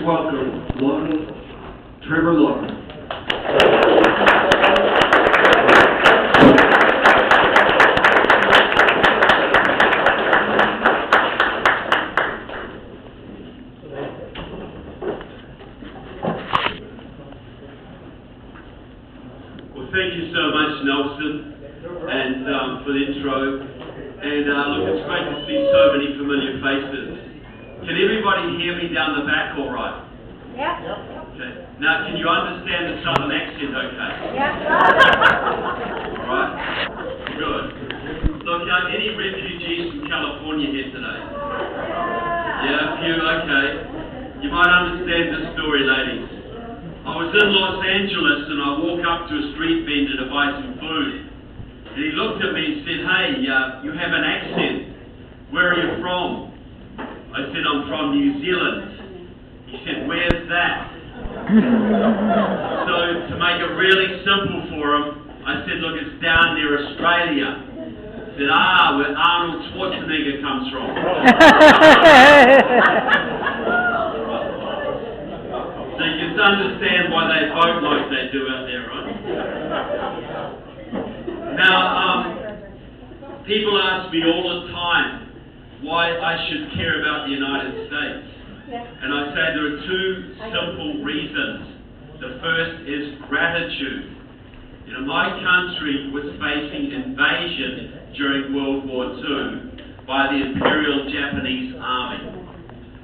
welcome Trevor Loudon. Well, thank you so much, Nelson, and for the intro. And look, it's great to see so many familiar faces. Can everybody hear me down the back all right? Yeah. Okay. Now, can you understand the southern accent okay? Yeah. All right? Good. Look, any refugees from California here today? Yeah, a few, okay. You might understand this story, ladies. I was in Los Angeles and I walk up to a street vendor to buy some food. And he looked at me and said, "Hey, you have an accent. Where are you from?" I said, "I'm from New Zealand." He said, "Where's that?" So to make it really simple for him, I said, "Look, it's down near Australia." He said, "Where Arnold Schwarzenegger comes from." So you can understand why they vote like they do out there, right? Now, people ask me all the time why I should care about the United States. And I say there are two simple reasons. The first is gratitude. You know, my country was facing invasion during World War II by the Imperial Japanese Army.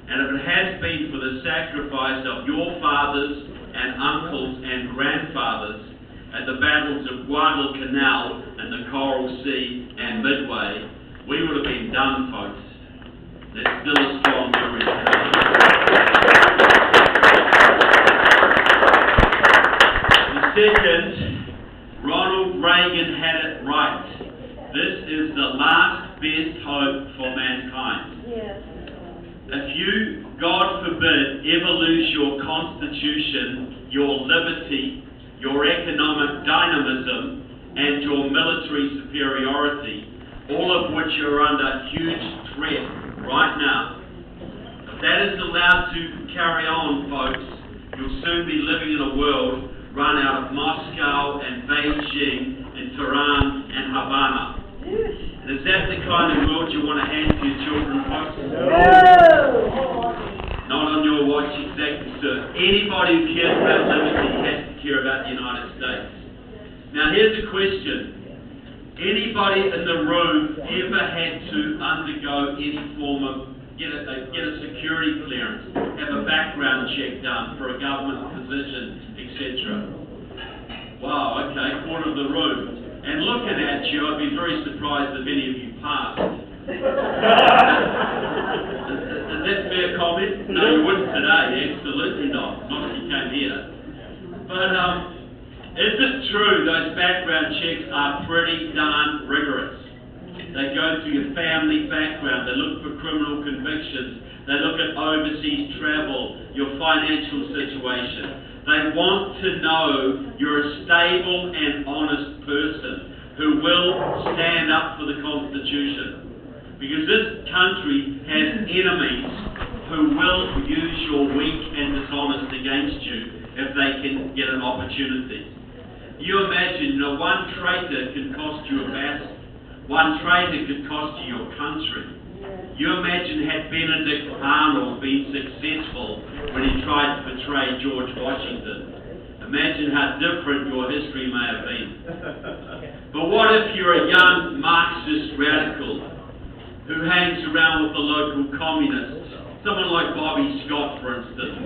And if it had been for the sacrifice of your fathers and uncles and grandfathers at the battles of Guadalcanal and the Coral Sea and Midway, we would have been done, folks. There's still a strong memory today. The second, Ronald Reagan had it right. This is the last best hope for mankind. Yes. If you, God forbid, ever lose your constitution, your liberty, your economic dynamism, and your military superiority, all of which are under huge threat right now, if that is allowed to carry on, folks, you'll soon be living in a world run out of Moscow and Beijing and Tehran and Havana. And is that the kind of world you want to hand to your children, folks? No. Not on your watch, exactly, sir. Anybody who cares about liberty has to care about the United States. Now, here's the question. Anybody in the room ever had to undergo any form of, get a security clearance, have a background check done for a government position, etc.? Wow, okay, quarter of the room. And looking at you, I'd be very surprised if any of you passed. Is that fair comment? No, you wouldn't today. Absolutely not. Not if you came here. But is it true those background checks are pretty darn rigorous? They go through your family background. They look for criminal convictions. They look at overseas travel, your financial situation. They want to know you're a stable and honest person who will stand up for the Constitution. Because this country has enemies who will use your weak and dishonest against you if they can get an opportunity. You imagine, one traitor can cost you a battle. One traitor could cost you your country. You imagine had Benedict Arnold been successful when he tried to betray George Washington. Imagine how different your history may have been. But what if you're a young Marxist radical who hangs around with the local communists? Someone like Bobby Scott, for instance.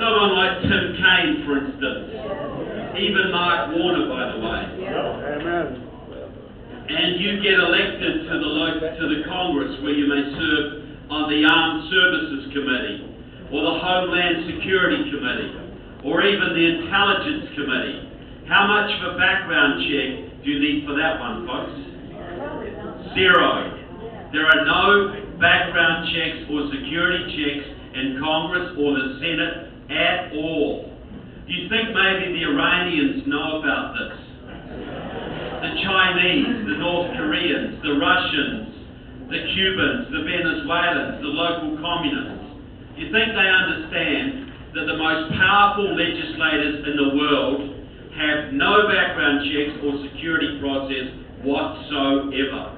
Someone like Tim Kaine, for instance. Even Mark Warner, by the way. Amen. And you get elected to the Congress where you may serve on the Armed Services Committee, or the Homeland Security Committee, or even the Intelligence Committee. How much of a background check do you need for that one, folks? Zero. There are no background checks or security checks in Congress or the Senate at all. Do you think maybe the Iranians know about this? The Chinese, the North Koreans, the Russians, the Cubans, the Venezuelans, the local communists. You think they understand that the most powerful legislators in the world have no background checks or security process whatsoever?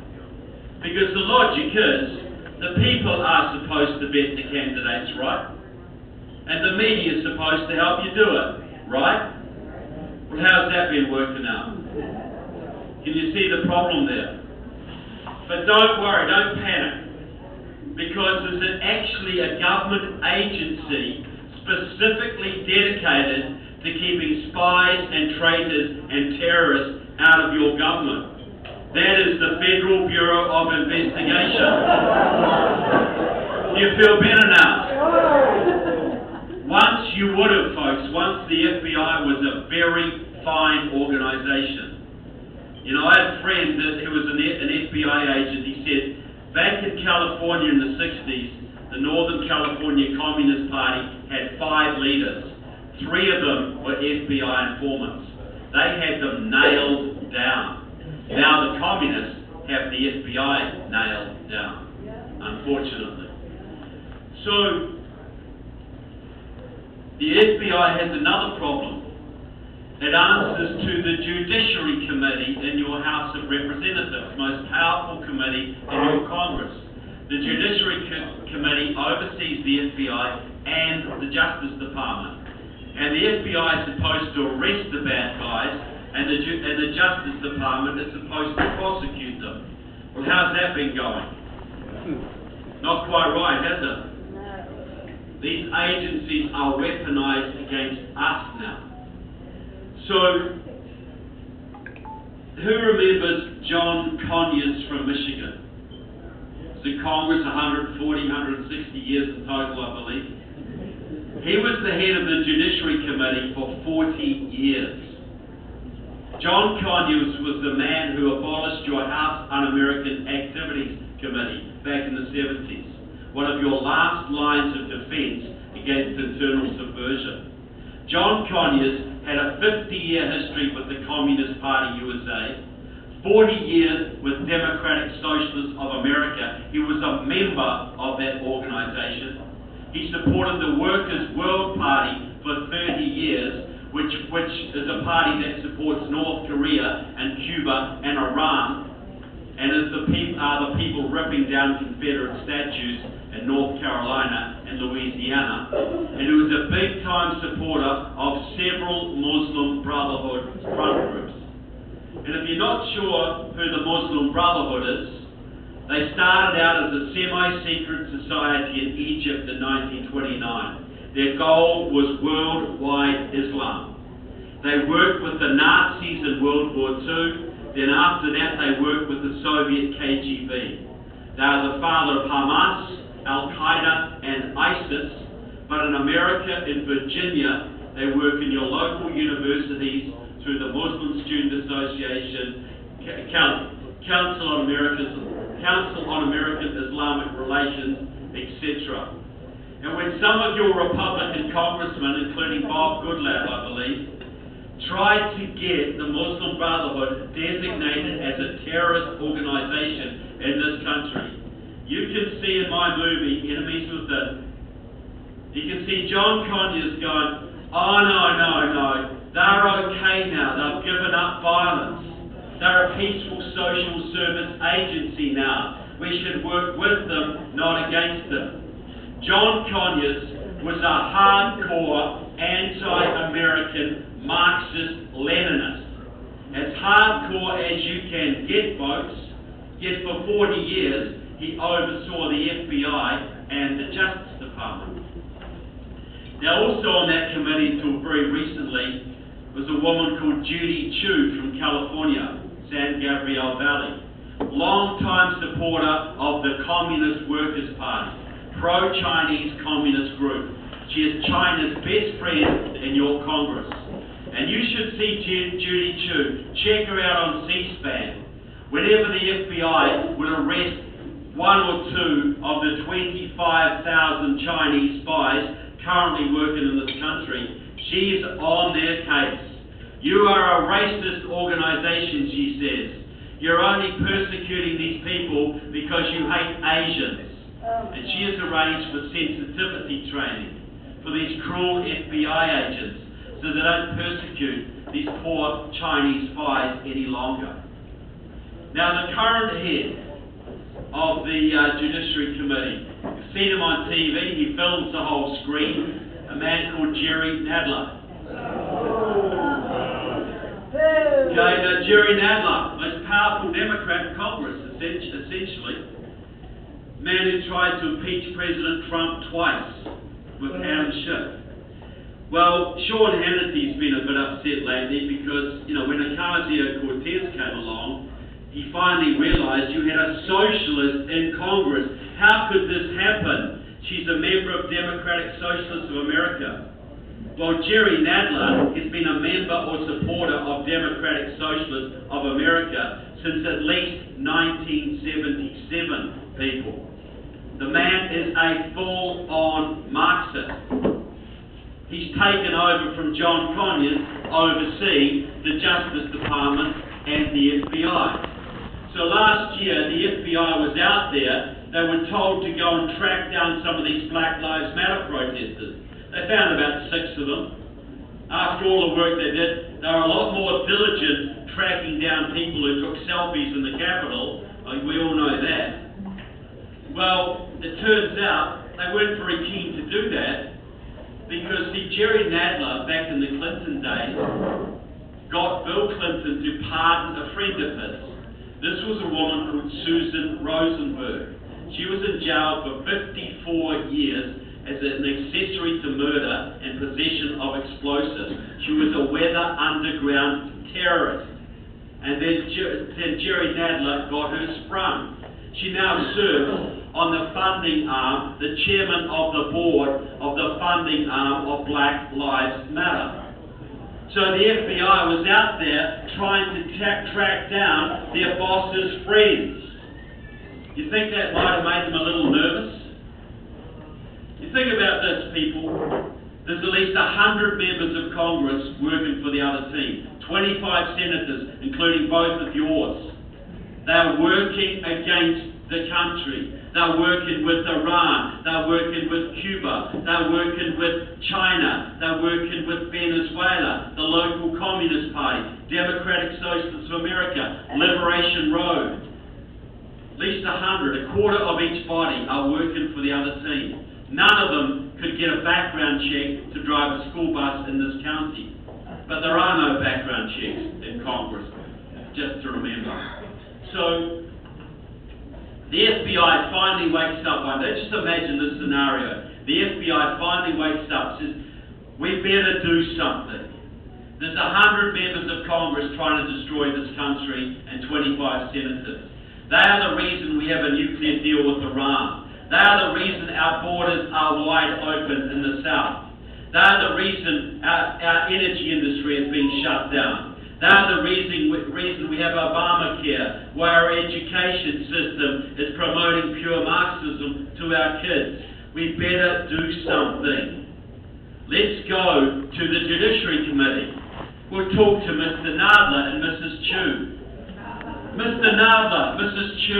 Because the logic is, the people are supposed to vet the candidates, right? And the media is supposed to help you do it, right? Well, how's that been working out? Can you see the problem there? But don't worry, don't panic. Because there's actually a government agency specifically dedicated to keeping spies and traitors and terrorists out of your government. That is the Federal Bureau of Investigation. You feel better now? Once you would have, folks, once the FBI was a very fine organisation. You know, I had a friend who was an FBI agent. He said, back in California in the 60s, the Northern California Communist Party had 5 leaders. 3 of them were FBI informants. They had them nailed down. Now the communists have the FBI nailed down, unfortunately. So, the FBI has another problem. It answers to the Judiciary Committee in your House of Representatives, most powerful committee in your Congress. The Judiciary Committee oversees the FBI and the Justice Department. And the FBI is supposed to arrest the bad guys, and the Justice Department is supposed to prosecute them. Well, how's that been going? Not quite right, has it? These agencies are weaponized against us now. So, who remembers John Conyers from Michigan? It's in Congress 140, 160 years in total, I believe. He was the head of the Judiciary Committee for 40 years. John Conyers was the man who abolished your House Un-American Activities Committee back in the 70s. One of your last lines of defense against internal subversion. John Conyers had a 50-year history with the Communist Party USA, 40 years with Democratic Socialists of America. He was a member of that organization. He supported the Workers' World Party for 30 years, which is a party that supports North Korea and Cuba and Iran, and is the people ripping down Confederate statues in North Carolina and Louisiana. And he was a big-time supporter of several Muslim Brotherhood front groups. And if you're not sure who the Muslim Brotherhood is, they started out as a semi-secret society in Egypt in 1929. Their goal was worldwide Islam. They worked with the Nazis in World War II. Then after that, they worked with the Soviet KGB. They are the father of Hamas, Al-Qaeda, and ISIS. But in America, in Virginia, they work in your local universities through the Muslim Student Association, Council on American Islamic Relations, etc. And when some of your Republican congressmen, including Bob Goodlatte, I believe, tried to get the Muslim Brotherhood designated as a terrorist organization in this country, you can see in my movie, Enemies Within, you can see John Conyers going, oh no, they're okay now, they've given up violence. They're a peaceful social service agency now. We should work with them, not against them. John Conyers was a hardcore anti-American Marxist-Leninist. As hardcore as you can get, folks, yet for 40 years he oversaw the FBI and the Justice Department. Now also on that committee until very recently was a woman called Judy Chu from California, San Gabriel Valley, long-time supporter of the Communist Workers' Party, pro-Chinese communist group. She is China's best friend in your Congress. And you should see Judy Chu. Check her out on C-SPAN. Whenever the FBI would arrest 1 or 2 of the 25,000 Chinese spies currently working in this country, she's on their case. You are a racist organization, she says. You're only persecuting these people because you hate Asians. And she has arranged for sensitivity training for these cruel FBI agents so they don't persecute these poor Chinese spies any longer. Now, the current head of the Judiciary Committee, you've seen him on TV, he films the whole screen, a man called Jerry Nadler. Okay, now Jerry Nadler, most powerful Democrat in Congress, essentially. Man who tried to impeach President Trump twice with Adam Schiff. Well, Sean Hannity's been a bit upset lately because, when Ocasio-Cortez came along, he finally realized you had a socialist in Congress. How could this happen? She's a member of Democratic Socialists of America. Well, Jerry Nadler has been a member or supporter of Democratic Socialists of America since at least 1977, people. The man is a full-on Marxist. He's taken over from John Conyers, overseeing the Justice Department and the FBI. So last year, the FBI was out there. They were told to go and track down some of these Black Lives Matter protesters. They found about 6 of them. After all the work they did, they were a lot more diligent tracking down people who took selfies in the Capitol. We all know that. Well, it turns out they weren't very keen to do that because, Jerry Nadler, back in the Clinton days, got Bill Clinton to pardon a friend of his. This was a woman called Susan Rosenberg. She was in jail for 54 years as an accessory to murder and possession of explosives. She was a weather underground terrorist. And then Jerry Nadler got her sprung. She now serves on the funding arm, the chairman of the board of the funding arm of Black Lives Matter. So the FBI was out there trying to track down their boss's friends. You think that might have made them a little nervous? You think about this, people. There's at least 100 members of Congress working for the other team. 25 senators, including both of yours. They're working against the country. They're working with Iran. They're working with Cuba. They're working with China. They're working with Venezuela, the local Communist Party, Democratic Socialists of America, Liberation Road. At least 100, a quarter of each body are working for the other team. None of them could get a background check to drive a school bus in this county. But there are no background checks in Congress, just to remember. So, the FBI finally wakes up one day. Just imagine this scenario. The FBI finally wakes up and says, we better do something. There's 100 members of Congress trying to destroy this country and 25 senators. They are the reason we have a nuclear deal with Iran. They are the reason our borders are wide open in the south. They are the reason our energy industry is being shut down. They are the reason we have Obamacare, where our education system is promoting pure Marxism to our kids. We better do something. Let's go to the Judiciary Committee. We'll talk to Mr. Nadler and Mrs. Chu. Mr. Nadler, Mrs. Chu,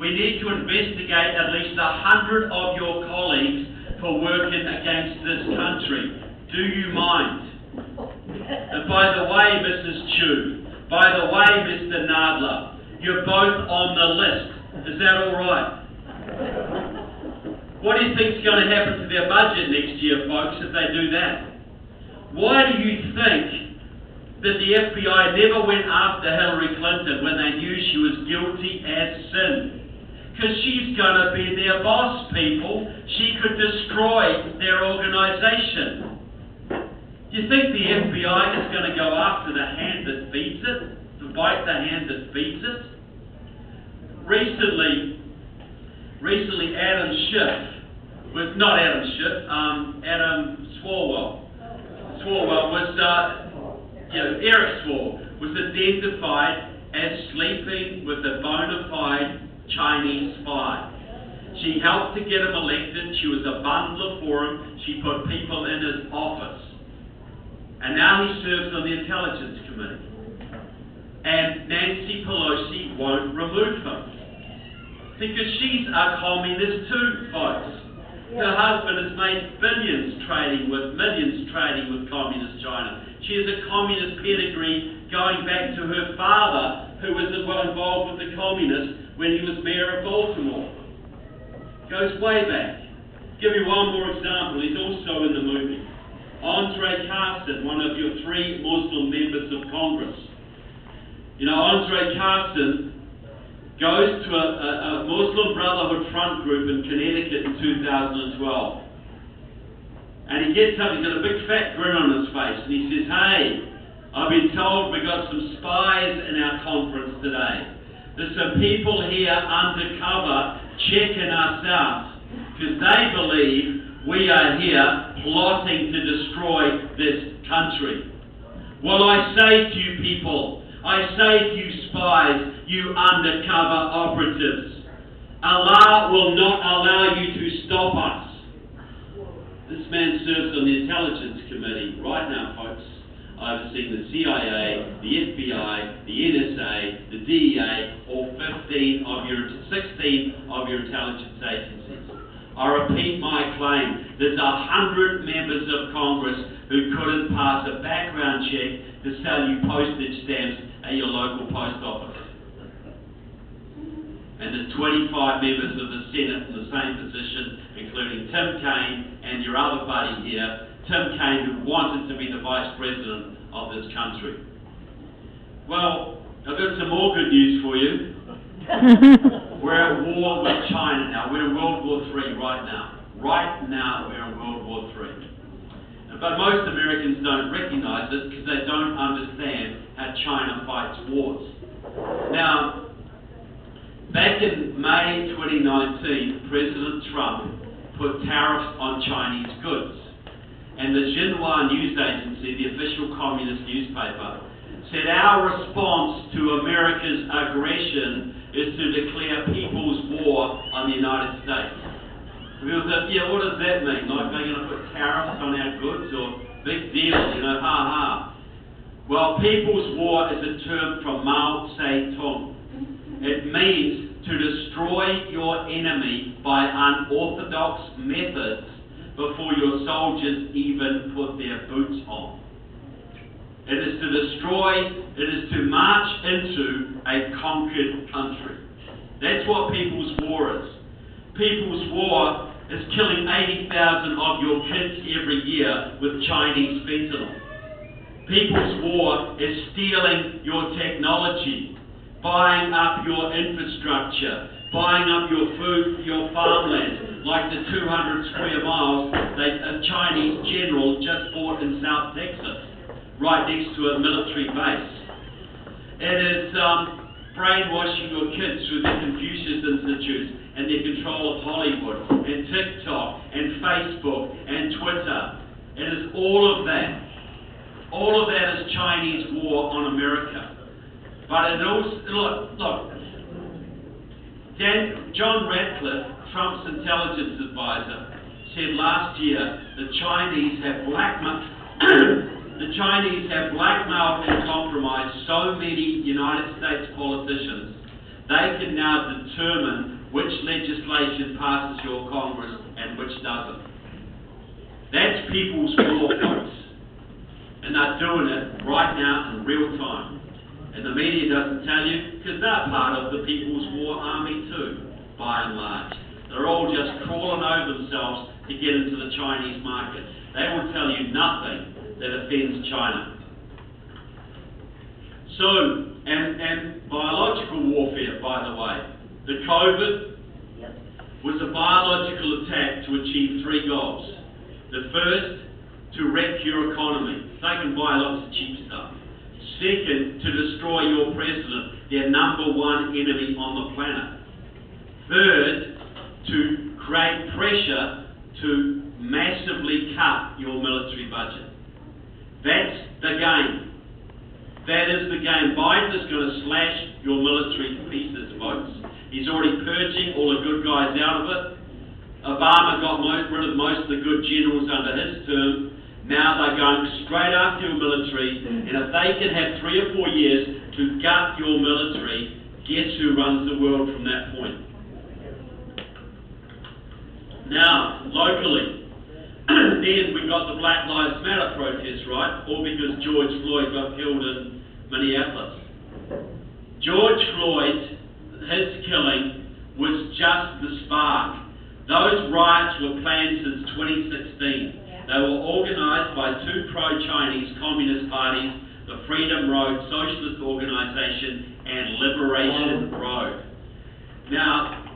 we need to investigate at least 100 of your colleagues for working against this country. Do you mind? And by the way, Mrs. Chu, by the way, Mr. Nadler, you're both on the list. Is that all right? What do you think's going to happen to their budget next year, folks, if they do that? Why do you think that the FBI never went after Hillary Clinton when they knew she was guilty as sin? Because she's going to be their boss, people. She could destroy their organization. Do you think the FBI is going to go after the hand that feeds it? To bite the hand that feeds it? Recently Adam Swalwell was, Eric Swalwell was identified as sleeping with a bona fide Chinese spy. She helped to get him elected. She was a bundler for him. She put people in his office. And now he serves on the Intelligence Committee. And Nancy Pelosi won't remove him. Because she's a communist too, folks. Her husband has made millions trading with communist China. She has a communist pedigree going back to her father, who was involved with the communists when he was mayor of Baltimore. Goes way back. Give you one more example. He's also in the movie. Andre Carson, one of your 3 Muslim members of Congress. You know, Andre Carson goes to a Muslim Brotherhood front group in Connecticut in 2012. And he gets up, he's got a big fat grin on his face, and he says, "Hey, I've been told we got some spies in our conference today. There's some people here undercover checking us out, because they believe we are here plotting to destroy this country. Well, I say to you people, I say to you spies, you undercover operatives, Allah will not allow you to stop us." This man serves on the Intelligence Committee right now, folks, overseeing the CIA, the FBI, the NSA, the DEA, or 16 of your intelligence agencies. I repeat my claim, there's 100 members of Congress who couldn't pass a background check to sell you postage stamps at your local post office. And there's 25 members of the Senate in the same position, including Tim Kaine and your other buddy here, Tim Kaine, who wanted to be the Vice President of this country. Well, I've got some more good news for you. We're at war with China now. We're in World War III right now. Right now, we're in World War III. But most Americans don't recognize it because they don't understand how China fights wars. Now, back in May 2019, President Trump put tariffs on Chinese goods. And the Xinhua news agency, the official communist newspaper, said our response to America's aggression is to declare people's war on the United States. People said, yeah, what does that mean? Like they're going to put tariffs on our goods, or big deal, you know, ha ha. Well, people's war is a term from Mao Zedong. It means to destroy your enemy by unorthodox methods before your soldiers even put their boots on. It is to destroy, it is to march into a conquered country. That's what People's War is. People's War is killing 80,000 of your kids every year with Chinese fentanyl. People's War is stealing your technology, buying up your infrastructure, buying up your food, your farmland, like the 200 square miles that a Chinese general just bought in South Texas, right next to a military base. It is brainwashing your kids through the Confucius Institute and their control of Hollywood and TikTok and Facebook and Twitter. It is all of that. All of that is Chinese war on America. But it also, look, John Radcliffe, Trump's intelligence advisor, said last year the Chinese have blackmailed and compromised so many United States politicians, they can now determine which legislation passes your Congress and which doesn't. That's people's war, folks. And they're doing it right now in real time. And the media doesn't tell you because they're part of the People's War Army too, by and large. They're all just crawling over themselves to get into the Chinese market. They will tell you nothing that offends China. So, and biological warfare, by the way. The COVID was a biological attack to achieve 3 goals. The first, to wreck your economy. They can buy lots of cheap stuff. Second, to destroy your president, their number one enemy on the planet. Third, to create pressure to massively cut your military budget. That's the game. That is the game. Biden is going to slash your military to pieces, folks. He's already purging all the good guys out of it. Obama got rid of most of the good generals under his term. Now they're going straight after your military, and if they can have 3 or 4 years to gut your military, guess who runs the world from that point? Now, locally, then we got the Black Lives Matter protests, right? All because George Floyd got killed in Minneapolis. George Floyd, his killing was just the spark. Those riots were planned since 2016. They were organised by two pro-Chinese communist parties, the Freedom Road Socialist Organisation and Liberation Road. Now,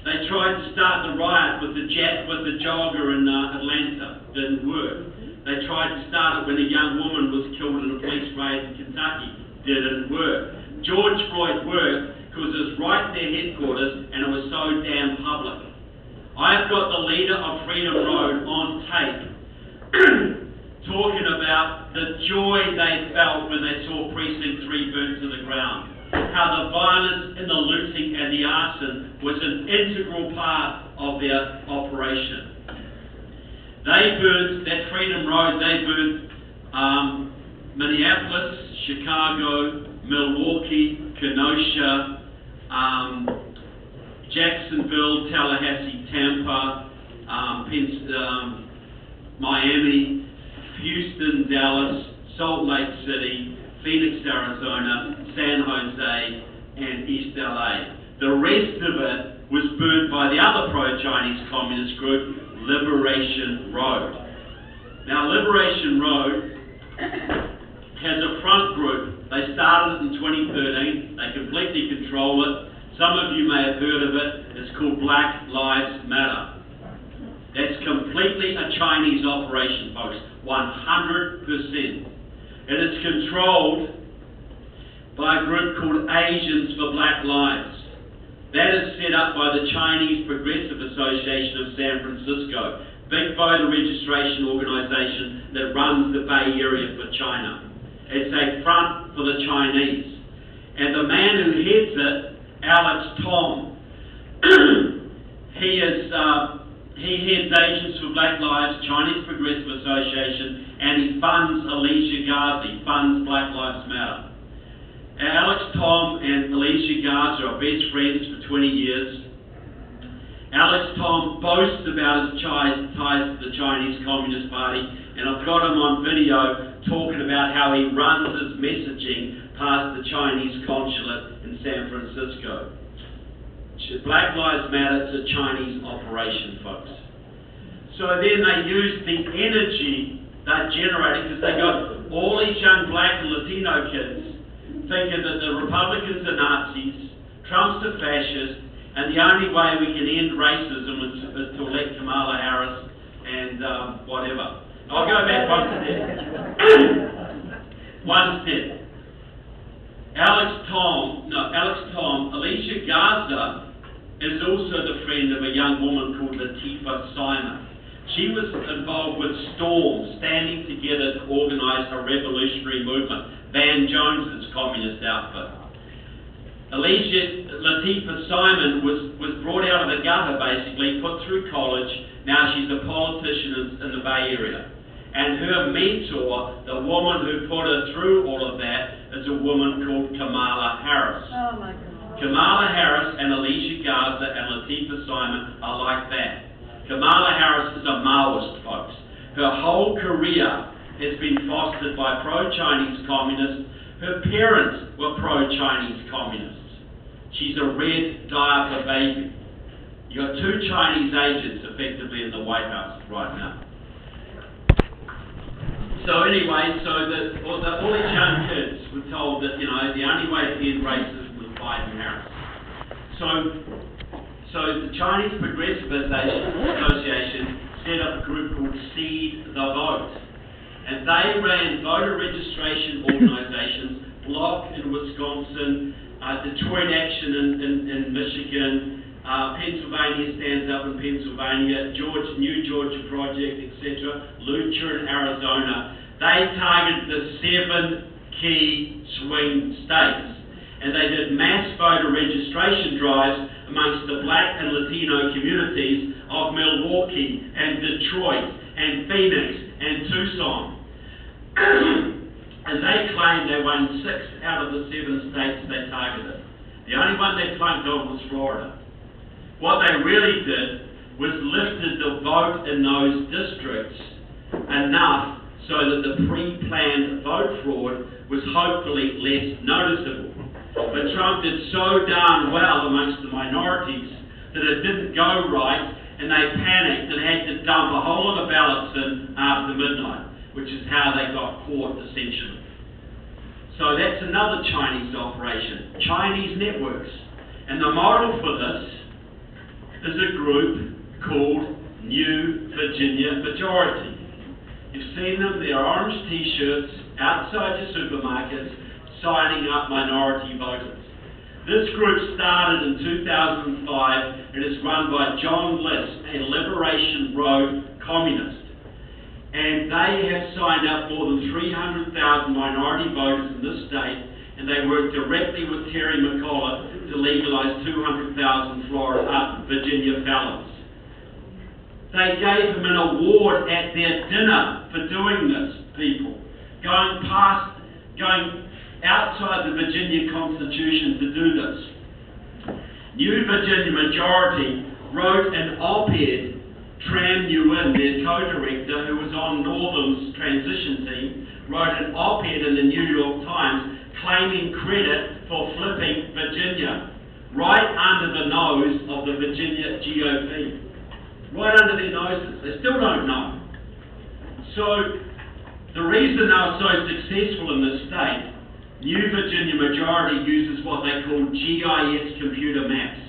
they tried to start the riot with the jogger in Atlanta. Didn't work. They tried to start it when a young woman was killed in a police raid in Kentucky. Didn't work. George Floyd worked because it was right near headquarters and it was so damn public. I've got the leader of Freedom Road on tape talking about the joy they felt when they saw Precinct 3 burnt to the ground. How the violence and the looting and the arson was an integral part of their operation. They burnt, that Freedom Road, they burnt Minneapolis, Chicago, Milwaukee, Kenosha, Jacksonville, Tallahassee, Tampa, Miami, Houston, Dallas, Salt Lake City, Phoenix, Arizona, San Jose, and East LA. The rest of it was burnt by the other pro-Chinese communist group, Liberation Road. Now, Liberation Road has a front group. They started it in 2013. They completely control it. Some of you may have heard of it. It's called Black Lives Matter. That's completely a Chinese operation, folks. 100%. It is controlled by a group called Asians for Black Lives. That is set up by the Chinese Progressive Association of San Francisco, big voter registration organization that runs the Bay Area for China. It's a front for the Chinese. And the man who heads it, Alex Tom, he heads Asians for Black Lives, Chinese Progressive Association, and he funds Alicia Garza, funds Black Lives Matter. Alex Tom and Alicia Garza are best friends for 20 years. Alex Tom boasts about his ties to the Chinese Communist Party, and I've got him on video talking about how he runs his messaging past the Chinese consulate in San Francisco. Black Lives Matter is a Chinese operation, folks. So then they use the energy they're generating, because they got all these young black and Latino kids thinking that the Republicans are Nazis, Trump's a fascist, and the only way we can end racism is to elect Kamala Harris and whatever. I'll go back one step. One step. Alex Tom, Alicia Garza is also the friend of a young woman called Latifah Simon. She was involved with Storm, standing together to organise a revolutionary movement, Van Jones's communist outfit. Latifah Simon was brought out of the gutter, basically, put through college. Now she's a politician in the Bay Area. And her mentor, the woman who put her through all of that, is a woman called Kamala Harris. Oh my God. Kamala Harris and Alicia Garza and Latifah Simon are like that. Kamala Harris is a Maoist, folks. Her whole career has been fostered by pro-Chinese communists. Her parents were pro-Chinese communists. She's a red diaper baby. You've got two Chinese agents effectively in the White House right now. So anyway, all these young kids were told that, the only way to end racism was Biden and Harris. So the Chinese Progressive Association set up a group called Seed the Vote. And they ran voter registration organizations, Block in Wisconsin, Detroit Action in Michigan, Pennsylvania Stands Up in Pennsylvania, New Georgia Project, etc., Lucha in Arizona. They targeted the 7 key swing states. And they did mass voter registration drives amongst the black and Latino communities of Milwaukee and Detroit and Phoenix and Tucson. And they claimed they won 6 out of the 7 states they targeted. The only one they flunked on was Florida. What they really did, was lifted the vote in those districts enough so that the pre-planned vote fraud was hopefully less noticeable. But Trump did so darn well amongst the minorities that it didn't go right, and they panicked and had to dump a whole lot of ballots in after midnight, which is how they got caught, essentially. So that's another Chinese operation, Chinese networks. And the model for this is a group called New Virginia Majority. You've seen them, they're orange t-shirts outside your supermarkets signing up minority voters. This group started in 2005 and is run by John List, a Liberation Road communist. And they have signed up more than 300,000 minority voters in this state, and they work directly with Terry McGuire to legalise 200,000 Virginia felons. They gave him an award at their dinner for doing this, people. Going outside the Virginia Constitution to do this. New Virginia Majority wrote an op-ed, Tram Nguyen, their co-director, who was on Northam's transition team, wrote an op-ed in the New York Times claiming credit for flipping Virginia, right under the nose of the Virginia GOP. Right under their noses. They still don't know. So, the reason they were so successful in this state, New Virginia Majority uses what they call GIS computer maps.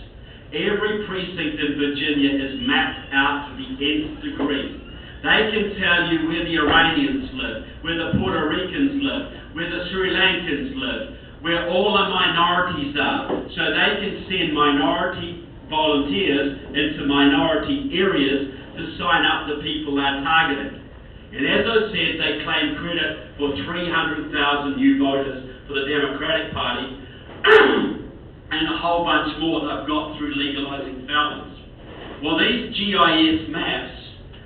Every precinct in Virginia is mapped out to the nth degree. They can tell you where the Iranians live, where the Puerto Ricans live, where the Sri Lankans live, where all the minorities are. So they can send minority volunteers into minority areas to sign up the people they're targeting. And as I said, they claim credit for 300,000 new voters for the Democratic Party and a whole bunch more they've got through legalising felons. Well, these GIS maps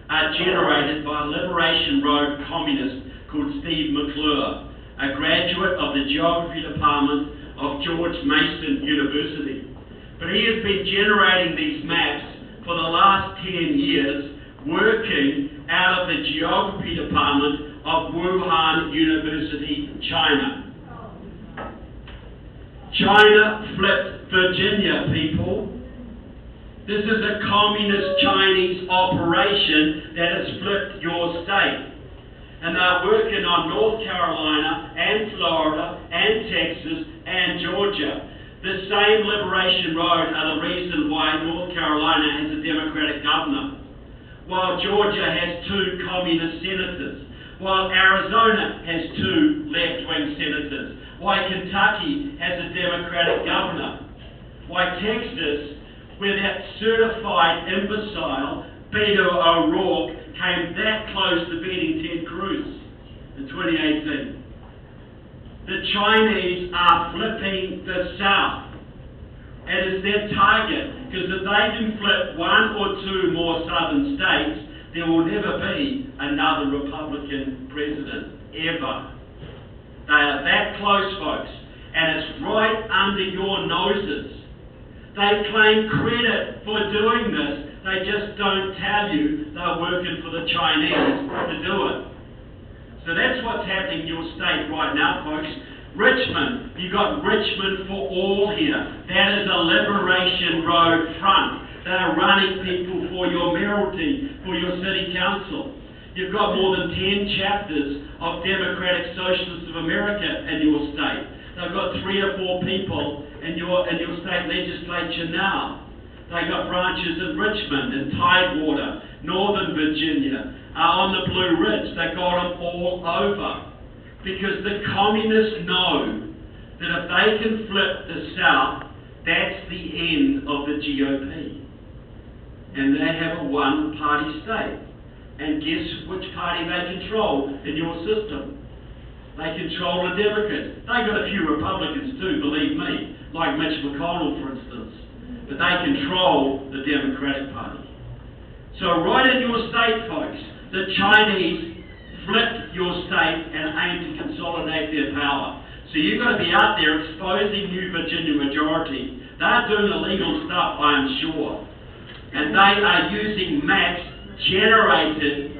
are generated by a Liberation Road communist called Steve McClure, a graduate of the Geography Department of George Mason University. But he has been generating these maps for the last 10 years, working out of the Geography Department of Wuhan University, China. China flipped Virginia, people. This is a communist Chinese operation that has flipped your state. And they're working on North Carolina and Florida and Texas and Georgia. The same Liberation Road are the reason why North Carolina has a Democratic governor, while Georgia has 2 communist senators, while Arizona has 2 left-wing senators, why Kentucky has a Democratic governor, why Texas, where that certified imbecile Beto O'Rourke came that close to beating Ted Cruz in 2018. The Chinese are flipping the South. It is their target, because if they can flip 1 or 2 more southern states, there will never be another Republican president, ever. They are that close, folks, and it's right under your noses. They claim credit for doing this. They just don't tell you they're working for the Chinese to do it. So that's what's happening in your state right now, folks. Richmond, you've got Richmond for all here. That is a Liberation Road front. They are running people for your mayoralty, for your city council. You've got more than 10 chapters of Democratic Socialists of America in your state. They've got 3 or 4 people in your state legislature now. They've got branches in Richmond and Tidewater, Northern Virginia, on the Blue Ridge. They've got them all over. Because the communists know that if they can flip the South, that's the end of the GOP. And they have a one-party state. And guess which party they control in your system? They control the Democrats. They've got a few Republicans too, believe me, like Mitch McConnell, for instance. But they control the Democratic Party. So right in your state, folks, the Chinese flipped your state and aim to consolidate their power. So you've got to be out there exposing New Virginia Majority. They're doing illegal stuff, I am sure. and they are using maps generated